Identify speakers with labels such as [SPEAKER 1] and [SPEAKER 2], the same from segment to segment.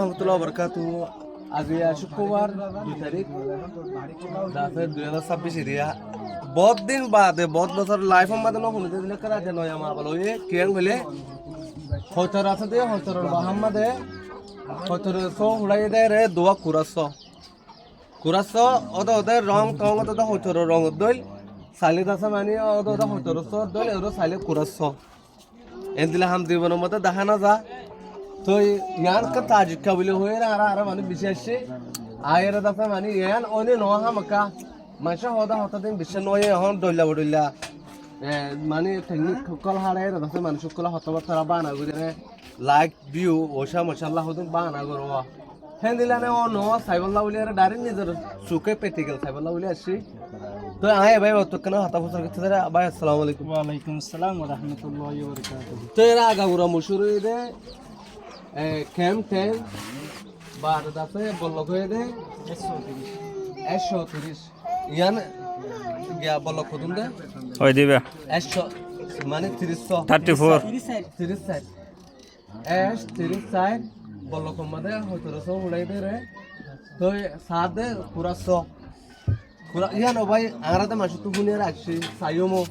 [SPEAKER 1] রহমতুল্লাহ বরকাতু আজি শুক্রবার 2 তারিখ 2026 এরিয়া বহুত দিন বাদে বহুত বছর লাইফ মাদে ন শুনতে দিলে করা যে নয় আমা বলো এ কেন হইলে হয়তর আছে দে হয়তর মোহাম্মদে হয়তর সো হুড়াই দে রে দোয়া কুরাস ওদের রং টং ওদের হয়তর রং দইল সাইলে দাসা মানে ওদের হয়তর সো দইল ওর সাইলে কুরাস এন্দিলা হাম জীবনের মধ্যে দেখা না যা তো ইয়ান का ताजिक का बोले होय आरा माने विशेष आयर दासा माने यान ओने नो हा मका माशा होता दिन विशेष नोय हन डोला बडोला माने टेक्निक कल हारे दासा माने सुकला हता बतरा बाना गुरे लाइक व्यू ओशा माशाल्लाह होदन बाना गरो हेंदिलाने ओ नो साइबल्ला बोले डायरेक्ट निजर सुके पेटिकल साइबल्ला बोले आसी तो आए भाई तो कना हता फसर के तेरा भाई अस्सलाम वालेकुम
[SPEAKER 2] वालेकुम अस्सलाम व रहमतुल्लाहि व बरकातहू
[SPEAKER 1] तेरा आगा गुरा मशहूर दे ক্যাম্প টেন বার দাসে বলক হয়ে দে 130 ইয়ান গিয়া বলক কদুন দে
[SPEAKER 3] ওই দিবে
[SPEAKER 1] 100 মানে 300
[SPEAKER 3] 34
[SPEAKER 1] 30 এস 30 বলক মধ্যে হয়তো রসো উড়াই দে রে তো সাদে পুরা 100 পুরা ইয়ান ভাই আরাতে মাসু তু বুনিয়া রাখছি সাইয়মো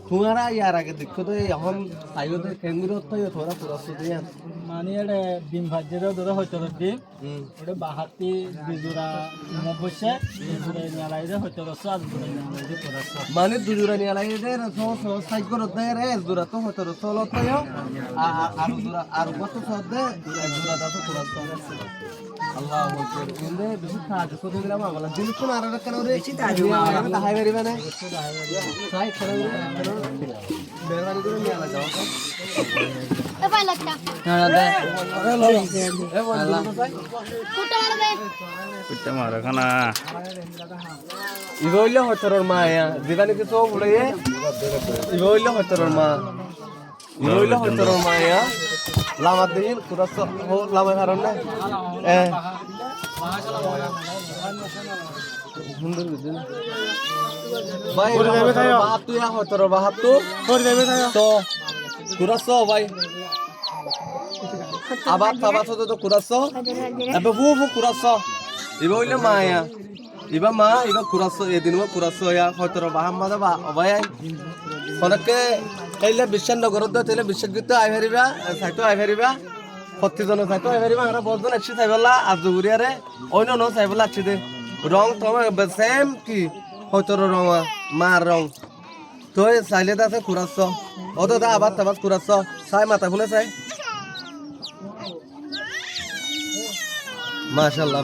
[SPEAKER 1] तुम्हारा यार आगे देखो तो यहाँ साइयो तो केंद्र होता है थोड़ा पूरा सुधियाँ
[SPEAKER 2] मानी अरे दिन भाज्य दो होते तो दिन उड़े बाहरी बिजुरा मोबसे बिजुरा नियाला इधर होते तो सात बिजुरा नियाला इधर पूरा सात
[SPEAKER 1] माने बिजुरा नियाला इधर सो साइको होता है रे बिजुरा तो होते तो सोलो तो यो आरु बात तो साथ दे बिजुरा तो पूरा सात अल्लाह अकबर इंदे बिजु ताज को तो दिला मामला दिल को नारा रखना रे ताज मामला तो हाई वेरी बने साइक करे बेरवानी को नियाला जाओ
[SPEAKER 4] ए भाई लगता
[SPEAKER 1] ना दे अरे लो ए वाला
[SPEAKER 3] कुत्ता मारो खाना
[SPEAKER 1] इवोइलो होतरर माया दिवानी के सो बुड़े इवोइलो होतरर माया लामा दिन कुरस हो लामा हरन ने सुंदर दिन भाई बात तू या होतरर बात तू कर देबे तो कुरस भाई আবার তো কুরাসো এবে বু কুরাসো ইবা হইলে মায়া ইবা মা ইবা কুরাসো এদিন কুরাসো ইয়া হয়তো বাহাম্মাদা বা অবাই ফনকে কইলে বিশ্বের নগরত তেলে বিশ্বের গীত আই হারিবা সাইতো আই হারিবা 30 জন সাইতো আই হারিবা আমরা বলজন একশি সাইবলা আজুগুরিয়ারে অন্য ন সাইবলা আছে দে রং তো সেম কি হয়তো রং মার রং তো সাইলে দাসে কুরাসো অত দা আবার তাবাস কুরাসো সাই মাথা ফুলে সাই माशाल्लाह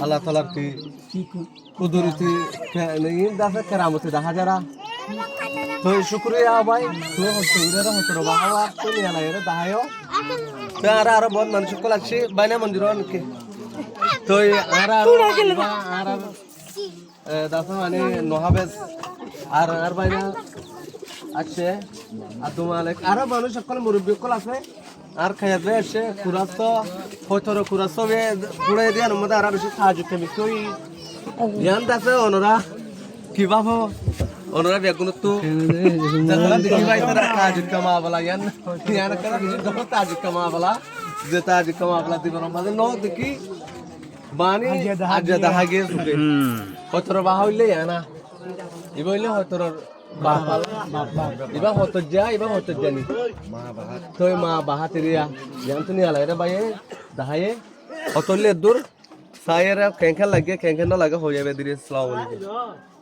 [SPEAKER 1] अल्लाह ताला की कुदरती नहीं दाफे करामती दा हजारा तो शुक्रिया भाई तो होतरे होतरो बावा तो नहीं आला रे दायो तो आरा बहुत मन शुक्र अच्छी बायना मंदिरन के तो आरा दाफे माने नोहाबेस आर बायना अच्छे आतुमाले आरा মানুষ সকল মুরব্বি কল আছে আর খাইবে এসে কুরাসো হয়তো কুরাসো বে পুরো দিন মধ্যে আর বেশি সাহায্য কেমি কই ইয়ান দাসে অনরা কি বাবু অনরা বেগুন তো দাদা দেখি ভাই তারা সাহায্য কামা বলা ইয়ান করা বেশি দফা সাহায্য কামা বলা যে সাহায্য কামা বলা দিবর মধ্যে ন দেখি বানি আজ দাহা গে সুবে হয়তো বা হইলে ইয়ানা ইবইলে হয়তো iba hoto jani toy ma bahateria yang tu ni ala era baye dahaye hoto le dur saya ra kenkan lage ho jabe dire assalamu alaikum